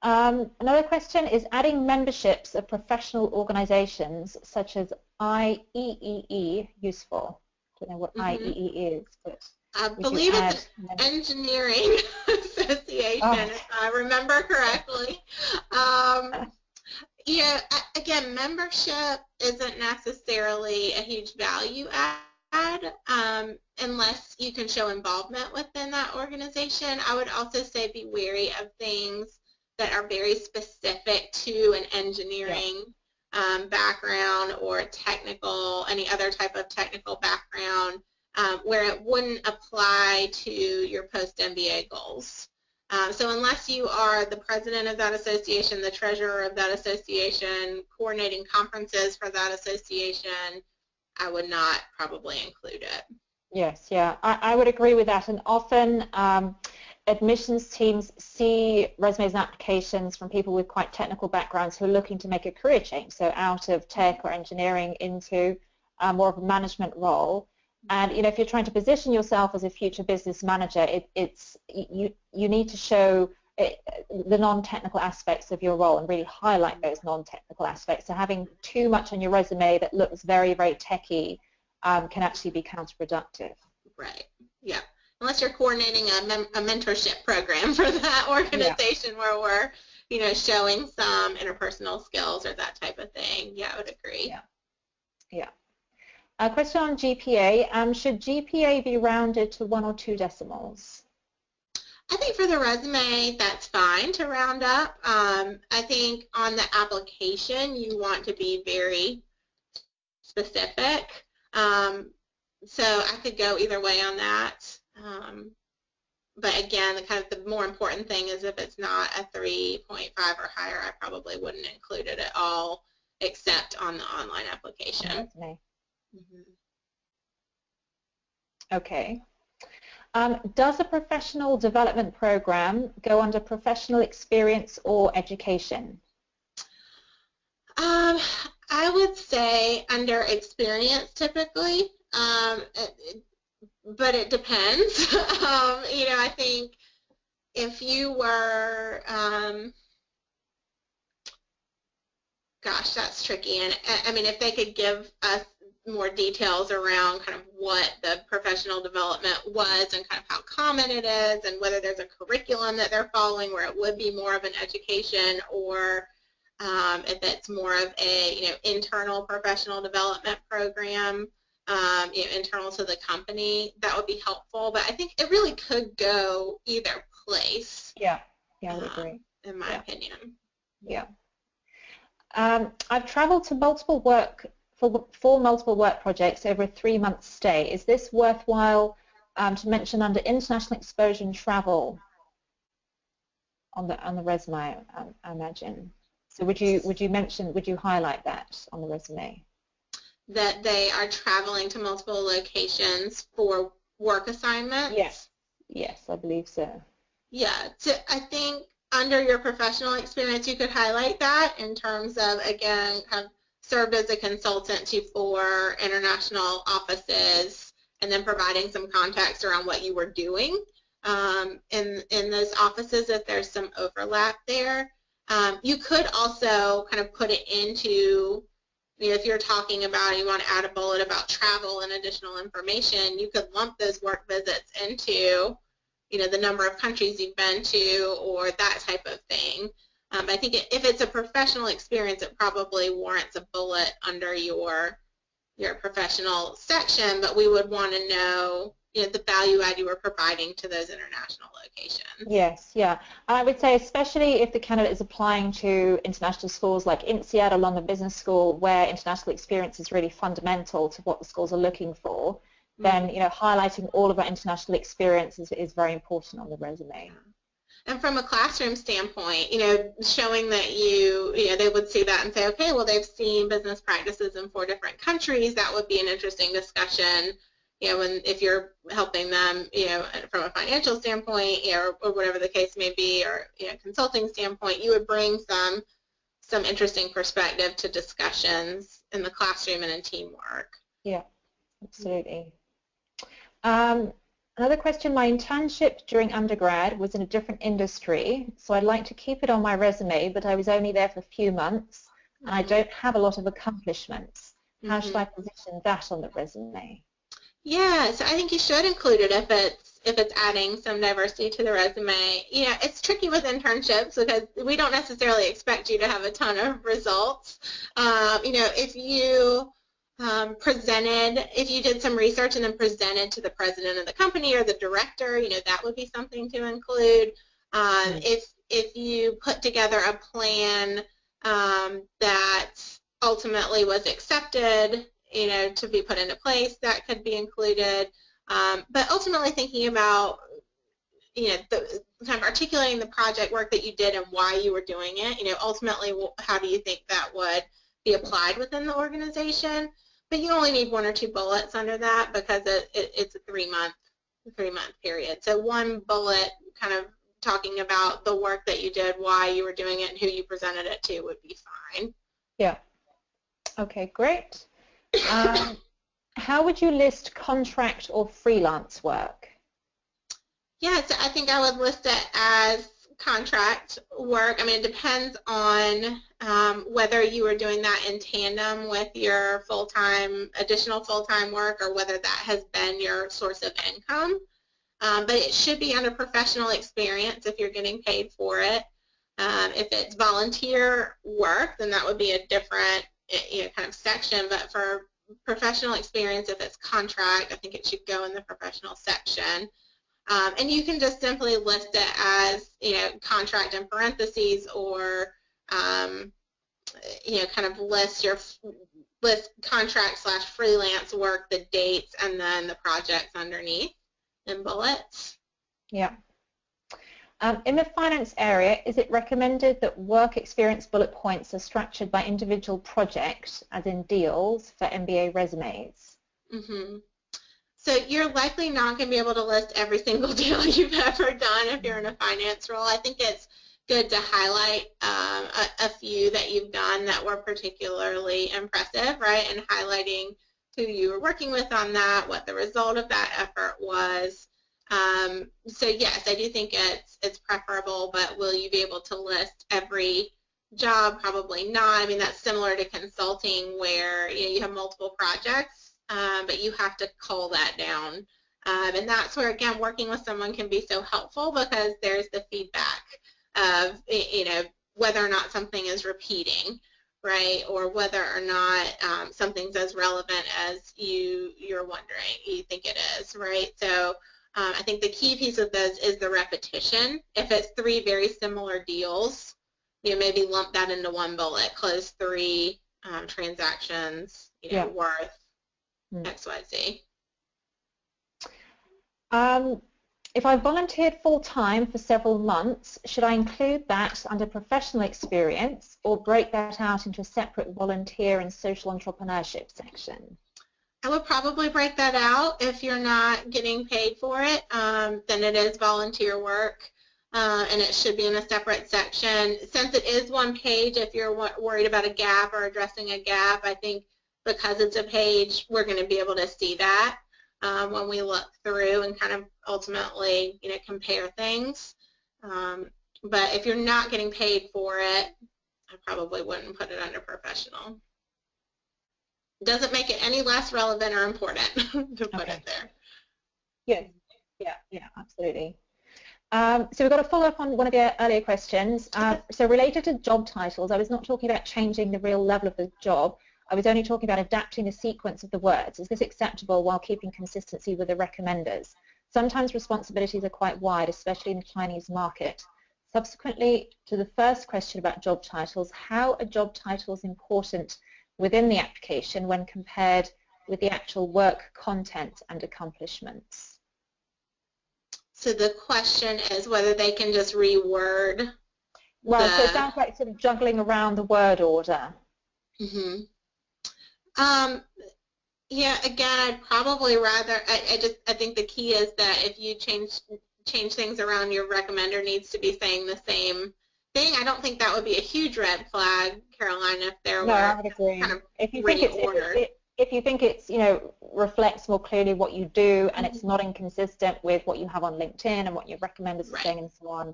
Another question is adding memberships of professional organizations such as IEEE useful. I don't know what IEEE is, but
I believe it's an engineering association, if I remember correctly. Again, membership isn't necessarily a huge value add unless you can show involvement within that organization. I would also say be wary of things that are very specific to an engineering background or any other type of technical background where it wouldn't apply to your post-MBA goals. So unless you are the president of that association, the treasurer of that association, coordinating conferences for that association, I would not probably include it.
Yes, I would agree with that. And often admissions teams see resumes and applications from people with quite technical backgrounds who are looking to make a career change, so out of tech or engineering into more of a management role. And if you're trying to position yourself as a future business manager, you need to show the non-technical aspects of your role and really highlight those non-technical aspects. So having too much on your resume that looks very, very techy can actually be counterproductive.
Right. Yeah. unless you're coordinating a mentorship program for that organization where we're, you know, showing some interpersonal skills or that type of thing. Yeah, I would agree.
Yeah. Yeah. A question on GPA. Should GPA be rounded to 1 or 2 decimals?
I think for the resume, that's fine to round up. I think on the application, you want to be very specific. So I could go either way on that. But again, the more important thing is if it's not a 3.5 or higher, I probably wouldn't include it at all, except on the online application.
Okay. Does a professional development program go under professional experience or education?
I would say under experience typically, but it depends. You know, I think if you were, gosh, that's tricky. And I mean, if they could give us more details around kind of what the professional development was and kind of how common it is and whether there's a curriculum that they're following where it would be more of an education, or if it's more of a, you know, internal professional development program, you know, internal to the company, that would be helpful. But I think it really could go either place.
Yeah, I would agree.
In my opinion.
Yeah. I've traveled to multiple multiple work projects over a 3-month stay. Is this worthwhile to mention under international exposure and travel on the resume? I imagine. So would you highlight that on the resume?
That they are traveling to multiple locations for work assignments?
Yes, I believe so.
Yeah, I think under your professional experience you could highlight that in terms of, again, kind of served as a consultant for international offices and then providing some context around what you were doing in those offices if there's some overlap there. You could also kind of put it into, you know, if you're talking about, you want to add a bullet about travel and additional information, you could lump those work visits into, you know, the number of countries you've been to or that type of thing. I think if it's a professional experience, it probably warrants a bullet under your professional section, but we would want to know, you know, the value add you were providing to those international locations.
Yes, yeah. I would say especially if the candidate is applying to international schools like INSEAD or London Business School, where international experience is really fundamental to what the schools are looking for, then, you know, highlighting all of our international experience is very important on the resume.
And from a classroom standpoint, you know, showing that you know, they would see that and say, okay, well, they've seen business practices in 4 different countries. That would be an interesting discussion, you know, if you're helping them, you know, from a financial standpoint, you know, or whatever the case may be, or, you know, consulting standpoint, you would bring some interesting perspective to discussions in the classroom and in teamwork.
Yeah, absolutely. Another question, my internship during undergrad was in a different industry, so I'd like to keep it on my resume, but I was only there for a few months, and I don't have a lot of accomplishments. How should I position that on the resume?
Yeah, so I think you should include it if it's adding some diversity to the resume. You know, it's tricky with internships because we don't necessarily expect you to have a ton of results. You know, if you if you did some research and then presented to the president of the company or the director, you know, that would be something to include. If you put together a plan that ultimately was accepted, you know, to be put into place, that could be included. But ultimately thinking about, you know, kind of articulating the project work that you did and why you were doing it, you know, ultimately how do you think that would be applied within the organization? But you only need 1 or 2 bullets under that because it's a 3-month period. So 1 bullet kind of talking about the work that you did, why you were doing it, and who you presented it to would be fine.
Yeah. Okay, great. How would you list contract or freelance work?
Yeah, so I think I would list it as contract work. I mean, it depends on whether you are doing that in tandem with your additional full-time work, or whether that has been your source of income. but it should be under professional experience if you're getting paid for it. If it's volunteer work, then that would be a different kind of section, but for professional experience, if it's contract, I think it should go in the professional section. And you can just simply list it as, contract in parentheses, or, kind of list contract / freelance work, the dates, and then the projects underneath in bullets.
Yeah. In the finance area, is it recommended that work experience bullet points are structured by individual project, as in deals, for MBA resumes?
Mm-hmm. So you're likely not going to be able to list every single deal you've ever done if you're in a finance role. I think it's good to highlight a few that you've done that were particularly impressive, right, and highlighting who you were working with on that, what the result of that effort was. So yes, I do think it's preferable, but will you be able to list every job? Probably not. I mean, that's similar to consulting, where you have multiple projects, but you have to cull that down. And that's where, again, working with someone can be so helpful, because there's the feedback of whether or not something is repeating, right, or whether or not something's as relevant as you're wondering, you think it is, right? So I think the key piece of this is the repetition. If it's 3 very similar deals, maybe lump that into one bullet, close 3 transactions, worth X, Y, Z.
If I volunteered full-time for several months, should I include that under professional experience, or break that out into a separate volunteer and social entrepreneurship section?
I would probably break that out. If you're not getting paid for it, then it is volunteer work, and it should be in a separate section. Since it is one page, if you're worried about a gap or addressing a gap, I think because it's a page, we're going to be able to see that when we look through and kind of ultimately, compare things. But if you're not getting paid for it, I probably wouldn't put it under professional. Doesn't make it any less relevant or important to put it there.
Yeah, absolutely. So we've got to follow up on one of the earlier questions. So related to job titles, I was not talking about changing the real level of the job. I was only talking about adapting the sequence of the words. Is this acceptable while keeping consistency with the recommenders? Sometimes responsibilities are quite wide, especially in the Chinese market. Subsequently to the first question about job titles, how are job titles important within the application when compared with the actual work content and accomplishments?
So the question is whether they can just reword.
Well, so it sounds like sort of juggling around the word order.
Mm-hmm. Yeah, again, I'd probably rather, I think the key is that if you change things around, your recommender needs to be saying the same thing. I don't think that would be a huge red flag, Caroline, if there were
I would agree.
kind of
if you
reordered.
If you think it's, reflects more clearly what you do, and it's not inconsistent with what you have on LinkedIn and what your recommenders are saying and so on,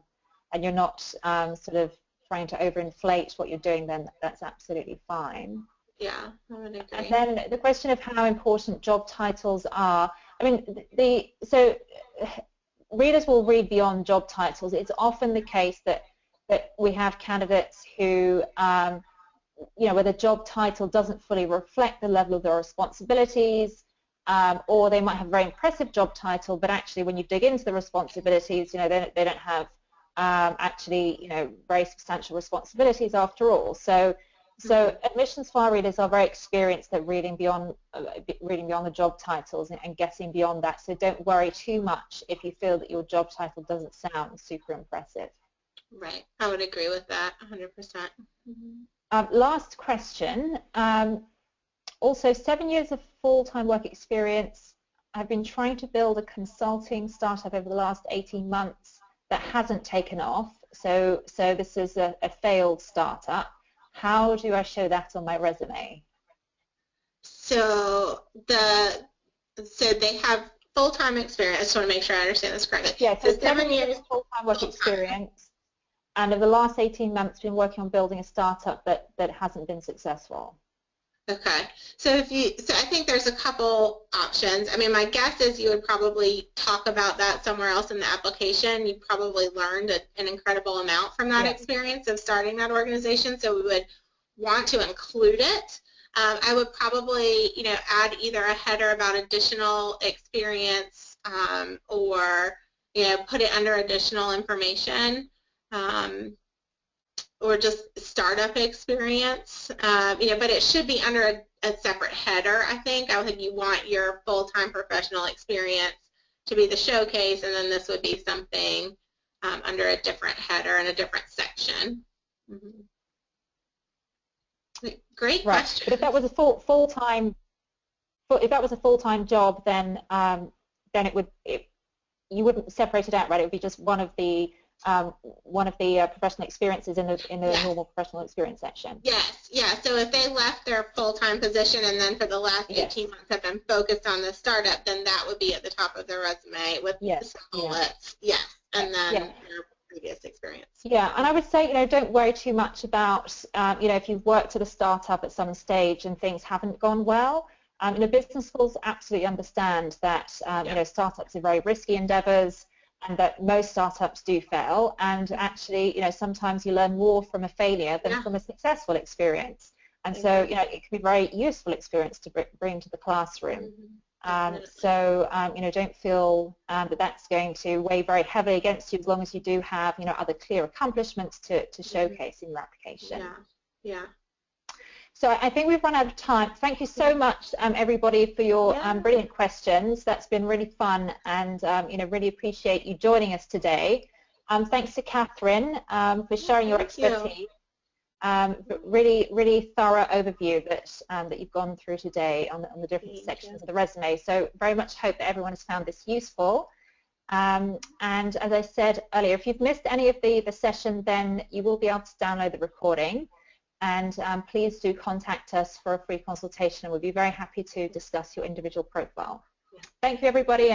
and you're not sort of trying to overinflate what you're doing, then that's absolutely fine.
Yeah, I would agree.
And then the question of how important job titles are. I mean, so readers will read beyond job titles. It's often the case that we have candidates who, where the job title doesn't fully reflect the level of their responsibilities, or they might have a very impressive job title, but actually when you dig into the responsibilities, they don't have actually, very substantial responsibilities after all. So admissions file readers are very experienced at reading beyond the job titles and guessing beyond that. So don't worry too much if you feel that your job title doesn't sound super impressive.
Right. I would agree with that 100%.
Last question. Also, 7 years of full-time work experience. I've been trying to build a consulting startup over the last 18 months that hasn't taken off. So this is a failed startup. How do I show that on my resume?
So they have full-time experience. I just want to make sure I understand this correctly.
Yeah, so 7 years of full-time work experience, and over the last 18 months been working on building a startup that hasn't been successful.
Okay. So I think there's a couple options. I mean, my guess is you would probably talk about that somewhere else in the application. You probably learned an incredible amount from that experience of starting that organization, so we would want to include it. I would probably, add either a header about additional experience or, put it under additional information. Or just startup experience, but it should be under a separate header, I think. I think you want your full-time professional experience to be the showcase, and then this would be something under a different header in a different section. Mm-hmm. Great question.
But if that was a full-time job, then you wouldn't separate it out, right? It would be just one of the professional experiences in the normal professional experience section.
Yes, yeah. So if they left their full-time position and then for the last 18 months have been focused on the startup, then that would be at the top of their resume with the bullets. Yes, and then their previous experience.
Yeah, and I would say, don't worry too much about, if you've worked at a startup at some stage and things haven't gone well. Business schools absolutely understand that, startups are very risky endeavors, and that most startups do fail, and actually, sometimes you learn more from a failure than from a successful experience. And so, it can be a very useful experience to bring to the classroom. Don't feel that that's going to weigh very heavily against you, as long as you do have, other clear accomplishments to showcase in your application.
Yeah.
So I think we've run out of time. Thank you so much, everybody, for your brilliant questions. That's been really fun, and really appreciate you joining us today. Thanks to Catherine for sharing your expertise. Really thorough overview that you've gone through today on the different sections of the resume. So very much hope that everyone has found this useful. And as I said earlier, if you've missed any of the session, then you will be able to download the recording. And please do contact us for a free consultation, and we'll be very happy to discuss your individual profile. Thank you, everybody.